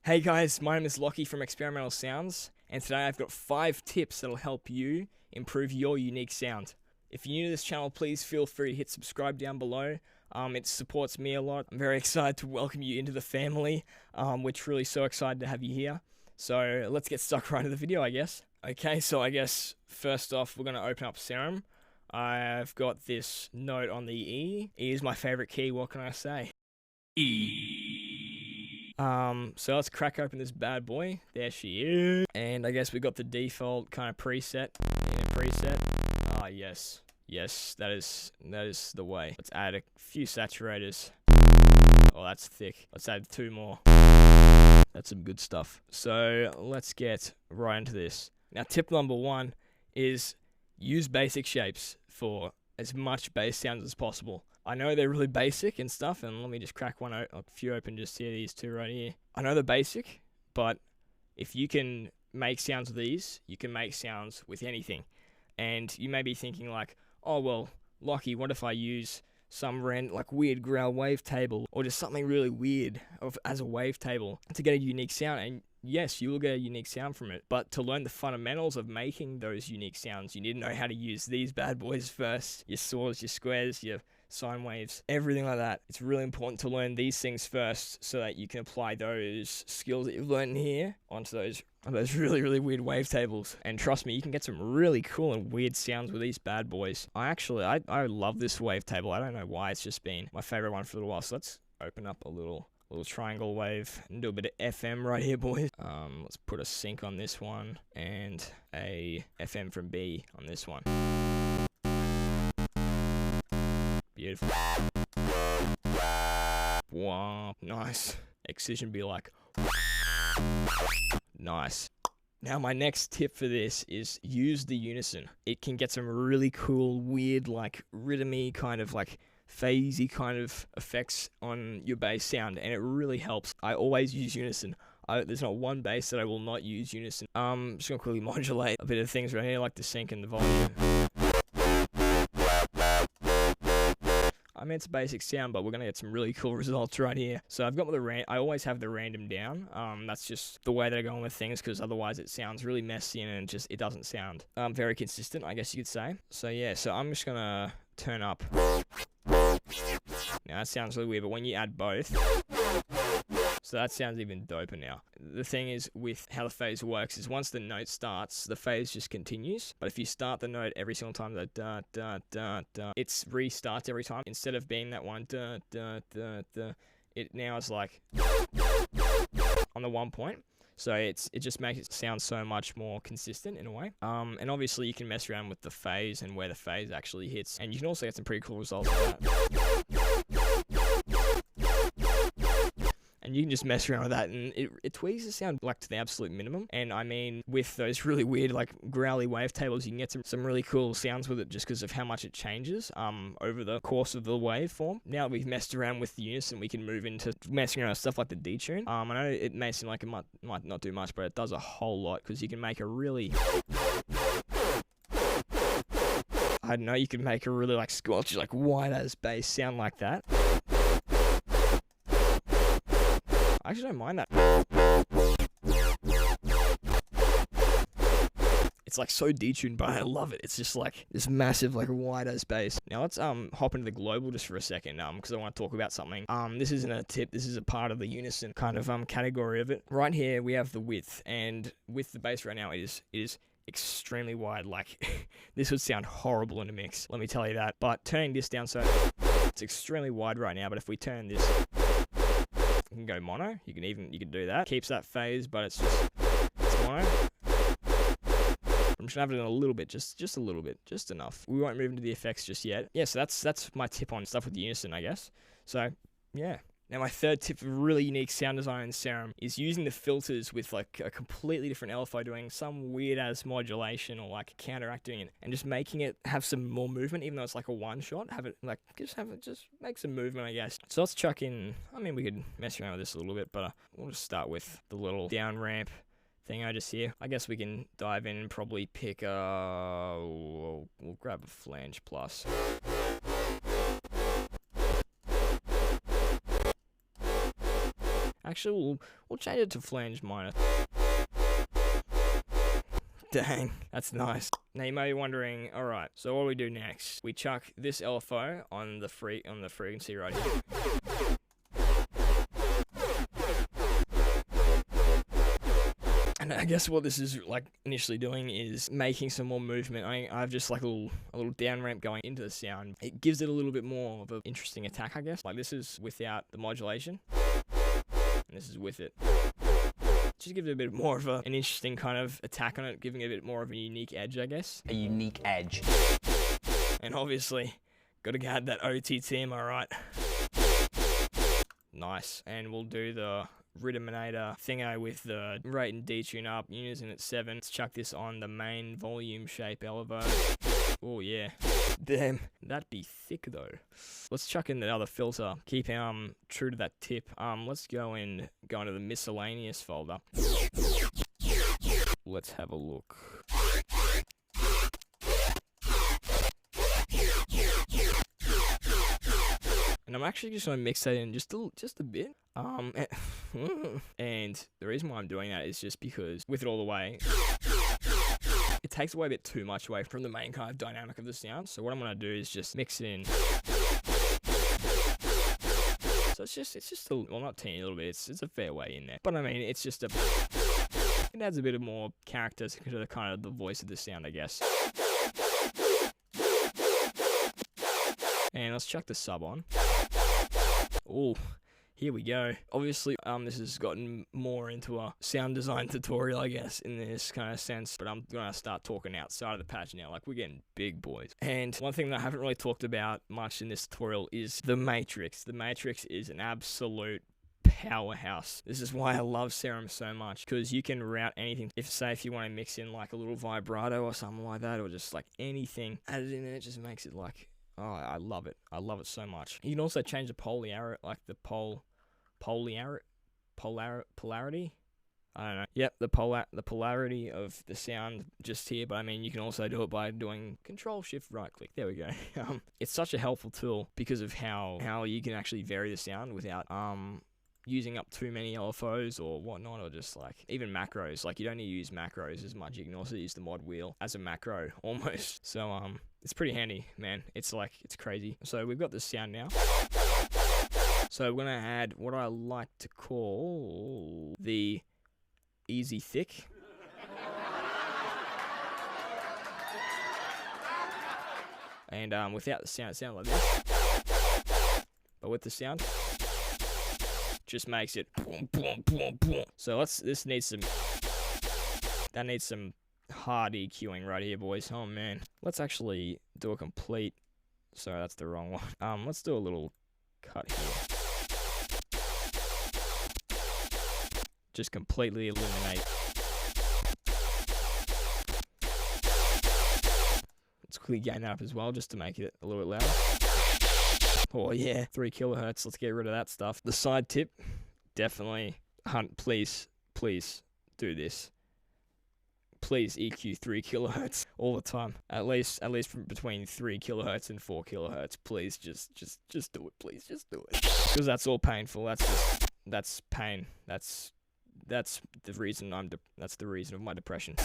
Hey guys, my name is Lockie from Experimental Sounds, and today I've got 5 tips that'll help you improve your unique sound. If you're new to this channel, please feel free to hit subscribe down below. It supports me a lot. I'm very excited to welcome you into the family. We're truly so excited to have you here. So let's get stuck right into the video, I guess. Okay, so I guess first off, we're going to open up Serum. I've got this note on the E. E is my favorite key, what can I say? E. So let's crack open this bad boy. There she is. And I guess we got the default kind of preset. Yes. Yes, that is the way. Let's add a few saturators. Oh, that's thick. Let's add 2 more. That's some good stuff. So let's get right into this. Now, tip number 1 is use basic shapes for as much bass sounds as possible. I know they're really basic and stuff, and let me just crack a few open just here, these 2 right here. I know they're basic, but if you can make sounds with these, you can make sounds with anything. And you may be thinking like, oh well, Lockie, what if I use some weird growl wavetable, or just something really weird as a wavetable to get a unique sound? And yes, you will get a unique sound from it, but to learn the fundamentals of making those unique sounds, you need to know how to use these bad boys first. Your saws, your squares, your sine waves, everything like that. It's really important to learn these things first so that you can apply those skills that you've learned here onto those really, really weird wavetables. And trust me, you can get some really cool and weird sounds with these bad boys. I love this wavetable. I don't know why, it's just been my favorite one for a little while. So let's open up a little triangle wave and do a bit of FM right here, boys. Let's put a sync on this one and a FM from B on this one. Beautiful. Wow, nice. Excision be like, nice. Now my next tip for this is use the unison. It can get some really cool, weird, like rhythmy kind of like phasey kind of effects on your bass sound, and it really helps. I always use unison. There's not one bass that I will not use unison. Just gonna quickly modulate a bit of things right here, like the sync and the volume. I mean, it's a basic sound, but we're gonna get some really cool results right here. So I've got I always have the random down. That's just the way that I go on with things, because otherwise it sounds really messy and it doesn't sound very consistent, I guess you could say. So yeah, so I'm just gonna turn up. Now that sounds really weird, but when you add both, so that sounds even doper now. The thing is with how the phase works is once the note starts, the phase just continues. But if you start the note every single time, the da da da da, it restarts every time. Instead of being that one da da da da, it now is like on the 1 point. So it just makes it sound so much more consistent in a way. And obviously you can mess around with the phase and where the phase actually hits, and you can also get some pretty cool results with that. And you can just mess around with that, and it tweaks the sound like to the absolute minimum. And I mean, with those really weird like growly wavetables, you can get some really cool sounds with it just because of how much it changes over the course of the waveform. Now that we've messed around with the unison, we can move into messing around with stuff like the detune. I know it may seem like it might not do much, but it does a whole lot, because you can make a really, I don't know, you can make a really like squelchy, like wide as bass sound like that. I actually don't mind that. It's like so detuned, but I love it. It's just like this massive, like wide as bass. Now let's hop into the global just for a second, because I want to talk about something. This isn't a tip. This is a part of the unison kind of category of it. Right here we have the width, and with the bass right now it is extremely wide. Like this would sound horrible in a mix, let me tell you that. But turning this down, so it's extremely wide right now. But if we turn this, you can go mono. You can do that. Keeps that phase, but it's mono. I'm just gonna have it in a little bit, just a little bit, just enough. We won't move into the effects just yet. Yeah, so that's my tip on stuff with the unison, I guess. So yeah. Now my third tip for really unique sound design in Serum is using the filters with like a completely different LFO, doing some weird ass modulation or like counteracting it, and just making it have some more movement, even though it's like a one shot. Just make some movement, I guess. So let's chuck in, I mean, we could mess around with this a little bit, but we'll just start with the little down ramp thing I just hear. I guess we can dive in and probably pick we'll grab a flange plus. Actually, we'll change it to flange minor. Dang, that's nice. Now you may be wondering, all right, so what do we do next? We chuck this LFO on the frequency right here. And I guess what this is like initially doing is making some more movement. I've just like a little down ramp going into the sound. It gives it a little bit more of an interesting attack, I guess. Like this is without the modulation, and this is with it. Just gives it a bit more of an interesting kind of attack on it, giving it a bit more of a unique edge, I guess. A unique edge. And obviously, gotta add that OTT, am I right? Nice. And we'll do the Rhythminator thingo with the rate and detune up, unison at 7. Let's chuck this on the main volume shape elbow. Oh yeah. Damn. That'd be thick though. Let's chuck in the other filter. Keep true to that tip. Let's go into the miscellaneous folder. Let's have a look. And I'm actually just gonna mix that in just a bit. And the reason why I'm doing that is just because with it all the way, it takes away a bit too much away from the main kind of dynamic of the sound. So what I'm gonna do is just mix it in. So it's just well, not teeny little bit. It's a fair way in there. But I mean, it adds a bit of more character to the kind of the voice of the sound, I guess. And let's chuck the sub on. Oh, here we go. Obviously, this has gotten more into a sound design tutorial, I guess, in this kind of sense. But I'm gonna start talking outside of the patch now. Like, we're getting big boys. And one thing that I haven't really talked about much in this tutorial is the Matrix. The Matrix is an absolute powerhouse. This is why I love Serum so much, because you can route anything. If you want to mix in like a little vibrato or something like that, or just like anything added in there, it just makes it like, oh, I love it. I love it so much. You can also change the polarity, like the polarity. I don't know. Yep, the polarity of the sound just here. But I mean, you can also do it by doing Control Shift right click. There we go. It's such a helpful tool because of how you can actually vary the sound without using up too many LFOs or whatnot, or just like even macros. Like, you don't need to use macros as much. You can also use the mod wheel as a macro almost. So it's pretty handy, man. It's crazy. So we've got this sound now. So we're gonna add what I like to call the easy thick. And without the sound, it sounds like this. But with the sound, just makes it boom, boom, boom, boom. So that needs some hard EQing right here, boys. Oh man. Let's actually do a complete, sorry, that's the wrong one. Let's do a little cut here. Just completely eliminate. Let's quickly gain that up as well, just to make it a little bit louder. Oh yeah, 3 kilohertz. Let's get rid of that stuff. The side tip, definitely. Hunt, please do this. Please EQ 3 kilohertz all the time. At least from between 3 kilohertz and 4 kilohertz. Please just do it. Please just do it. Because that's all painful. That's pain. That's the reason that's the reason of my depression.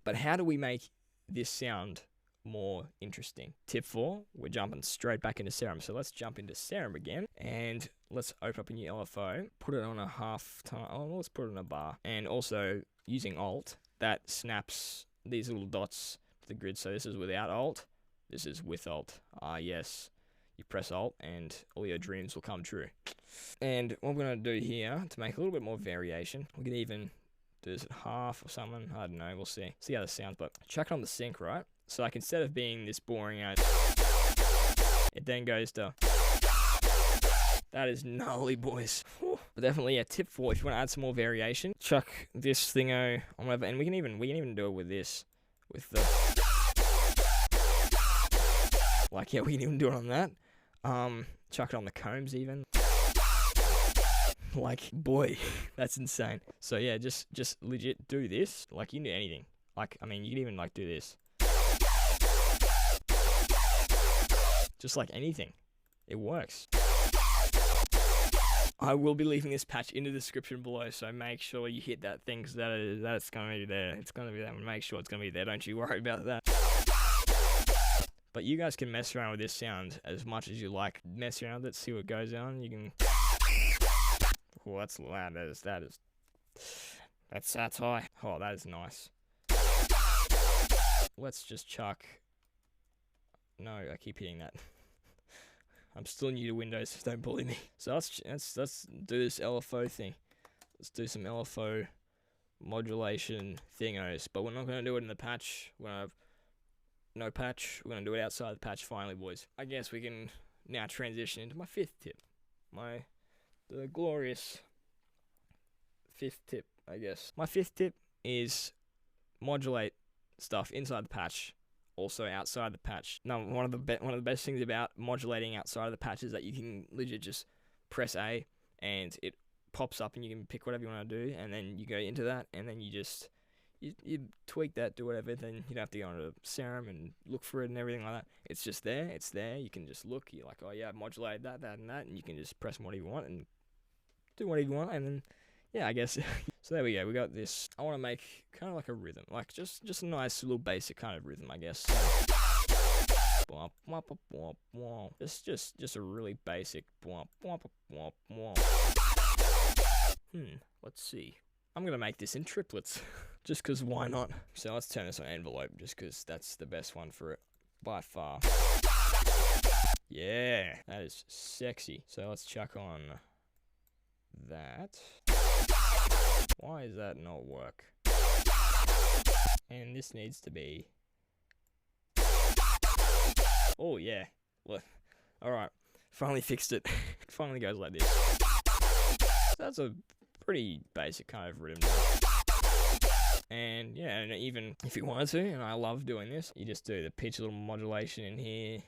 But how do we make this sound more interesting? Tip 4, we're jumping straight back into Serum. So let's jump into Serum again, and let's open up a new LFO, put it on a half time. Oh, let's put it on a bar. And also using Alt, that snaps these little dots to the grid. So this is without Alt, this is with Alt. Yes. You press Alt and all your dreams will come true. And what we're going to do here, to make a little bit more variation, we can even do this at half or something. I don't know, we'll see. See how this sounds, but chuck it on the sync, right? So like, instead of being this boring out, it then goes to, that is gnarly, boys. Whew. But definitely, yeah, tip 4, if you want to add some more variation, chuck this thingo on whatever, and we can even do it with this, with the, like, yeah, we can even do it on that. Chuck it on the combs even. Like, boy, that's insane. So yeah, just legit do this. Like, you can do anything. Like, I mean, you can even like do this. Just like anything. it works. I will be leaving this patch in the description below, so make sure you hit that thing, because that's going to be there. It's going to be there. Make sure it's going to be there. Don't you worry about that. But you guys can mess around with this sound as much as you like. Mess around with it, see what goes on. You can... Oh, that's loud. That's high. Oh, that is nice. Let's just chuck... No, I keep hitting that. I'm still new to Windows, so don't bully me. So let's do this LFO thing. Let's do some LFO modulation thingos, but we're not going to do it in the patch. We're going to have no patch. We're going to do it outside the patch finally, boys. I guess we can now transition into my 5th tip. The glorious 5th tip, I guess. My 5th tip is modulate stuff inside the patch, also outside the patch. Now, one of the best things about modulating outside of the patch is that you can legit just press A and it pops up and you can pick whatever you want to do, and then you go into that, and then you just you tweak that, do whatever. Then you don't have to go onto Serum and look for it and everything like that. It's just there. It's there. You can just look. You're like, oh yeah, I've modulated that, and that, and you can just press whatever you want and do whatever you want, and then yeah, I guess. So there we go. We got this. I want to make kind of like a rhythm, like just a nice little basic kind of rhythm, I guess. Just a really basic. Let's see. I'm gonna make this in triplets, just cause why not? So let's turn this on envelope, just cause that's the best one for it by far. Yeah, that is sexy. So let's chuck on that. Why does that not work? And this needs to be... Oh yeah, look. Alright, finally fixed it. It finally goes like this. So that's a pretty basic kind of rhythm. And yeah, and even if you wanted to, and I love doing this, you just do the pitch little modulation in here,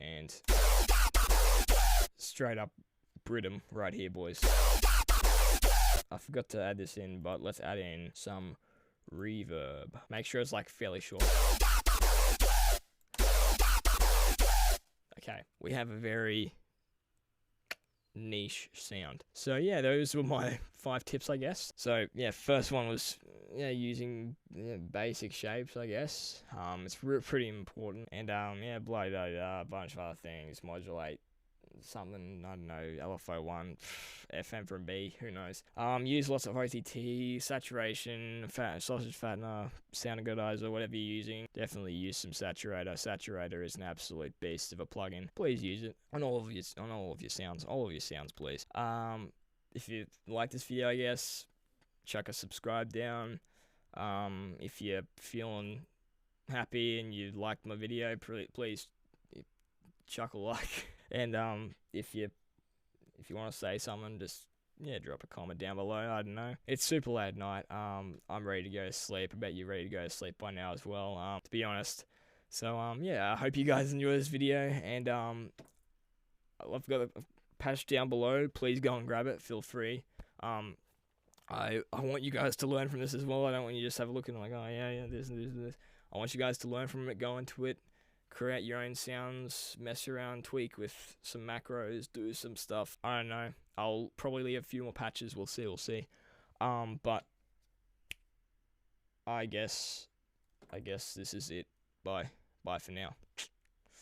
and straight up rhythm right here, boys. I forgot to add this in, but let's add in some reverb. Make sure it's like fairly short. Okay, we have a very niche sound. So yeah, those were my 5 tips, I guess. So yeah, first one was using basic shapes, I guess. It's pretty important. And yeah, a bunch of other things. Modulate something, I don't know, LFO1, FM from B, who knows. Use lots of OTT, saturation, sausage fattener, sound agudizer, whatever you're using. Definitely use some saturator. Saturator is an absolute beast of a plugin. Please use it on all of your sounds, please. If you like this video, I guess, chuck a subscribe down. If you're feeling happy and you liked my video, please chuck a like. And if you want to say something, just drop a comment down below. I don't know. It's super late at night. I'm ready to go to sleep. I bet you're ready to go to sleep by now as well. To be honest. So yeah, I hope you guys enjoy this video, and I've got a patch down below. Please go and grab it. Feel free. I want you guys to learn from this as well. I don't want you to just have a look and like, oh yeah, this and this and this. I want you guys to learn from it. Go into it. Create your own sounds, mess around, tweak with some macros, do some stuff. I don't know. I'll probably leave a few more patches. We'll see. But I guess this is it. Bye for now.